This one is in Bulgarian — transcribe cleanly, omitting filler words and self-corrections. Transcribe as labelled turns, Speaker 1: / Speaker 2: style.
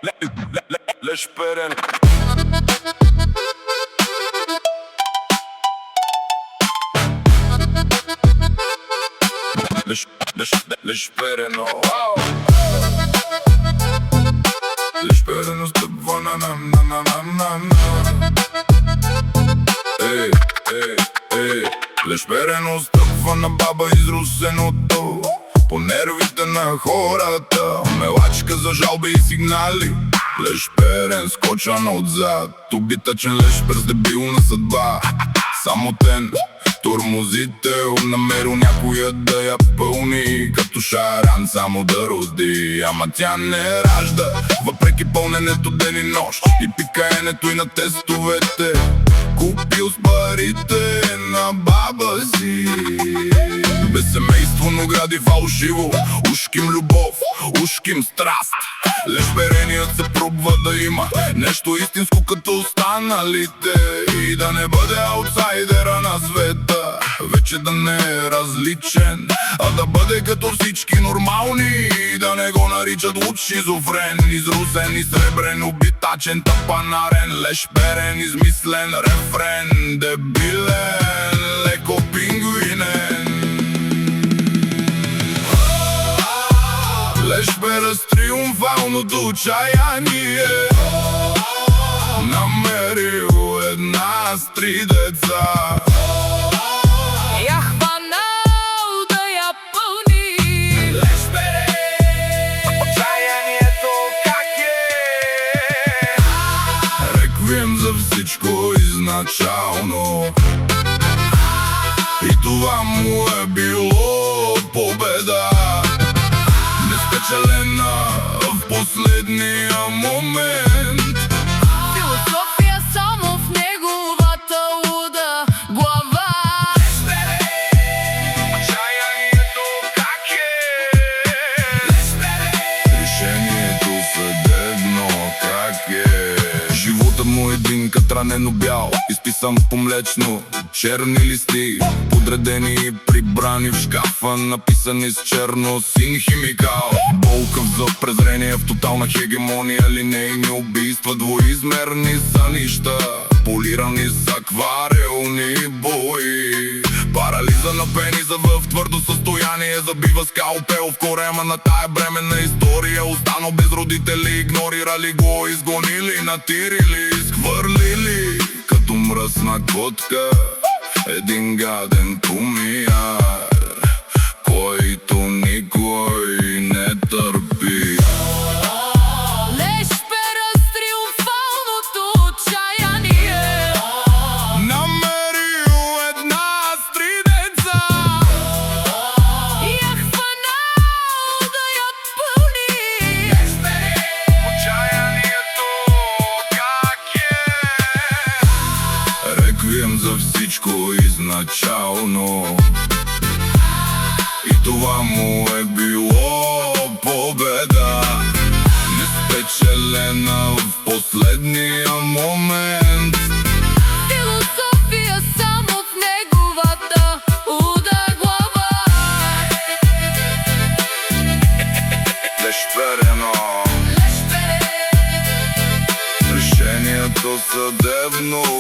Speaker 1: Лешперен. Лешперено. Лешперено стъпва на. Лешперено стъпва на баба изрусеното по нервите на хората. Мелачка за жалби и сигнали. Лешперен скочан отзад. Убитъчен лешпер с дебилна съдба. Самотен турмозител, намерил някоя да я пълни като шаран, само да роди. Ама тя не ражда, въпреки пълненето ден и нощ и пикаенето и на тестовете. Купил с парите на баба си. Без семейство, но гради фалшиво. Ушким любов, ушким страст. Лешпереният се пробва да има нещо истинско като останалите и да не бъде аутсайдера на света. Вече да не е различен, а да бъде като всички нормални и да не го наричат луд шизофрен. Изрусен и сребрен, обитачен, тапанарен. Лешперен, измислен рефрен. Дебилен, леко пингвинен. Лешпера с триумфалното отчаяние намерил една с 3 деца.
Speaker 2: Я хванал да я пълни.
Speaker 1: Лешпере, отчаянието как е? Реквием за всичко изначално и това му е било победа. Нespечелена в последния момент.
Speaker 2: Философия само в неговата луда глава.
Speaker 1: Лешпере, отчаянието как е? Лешпере, решението съдебно как е? Живота му един катранено бял, изписан по млечно. Черни листи, подредени и прибрани в шкафа, написани с черно син химикал. Болка за презрение в тотална хегемония. Линейни убийства, двоизмерни сънища, полирани с акварелни бои. Парализа на пениза в твърдо състояние, забива скалпел в корема на тая бременна история. Останал без родители, игнорирали го, изгонили, натирили, изхвърлили като мръсна котка. Един гаден помияр, който никой не търпи.
Speaker 2: Лешпера с триумфалното отчаяние
Speaker 1: намерил една с 3 деца.
Speaker 2: Я хванал да я пълни.
Speaker 1: Лешпере, отчаянието как е? Реквием за всичко изначално и това му е било победа. Неспечелена в последния момент.
Speaker 2: Философия само в неговата луда глава.
Speaker 1: Лешперено, решението съдебно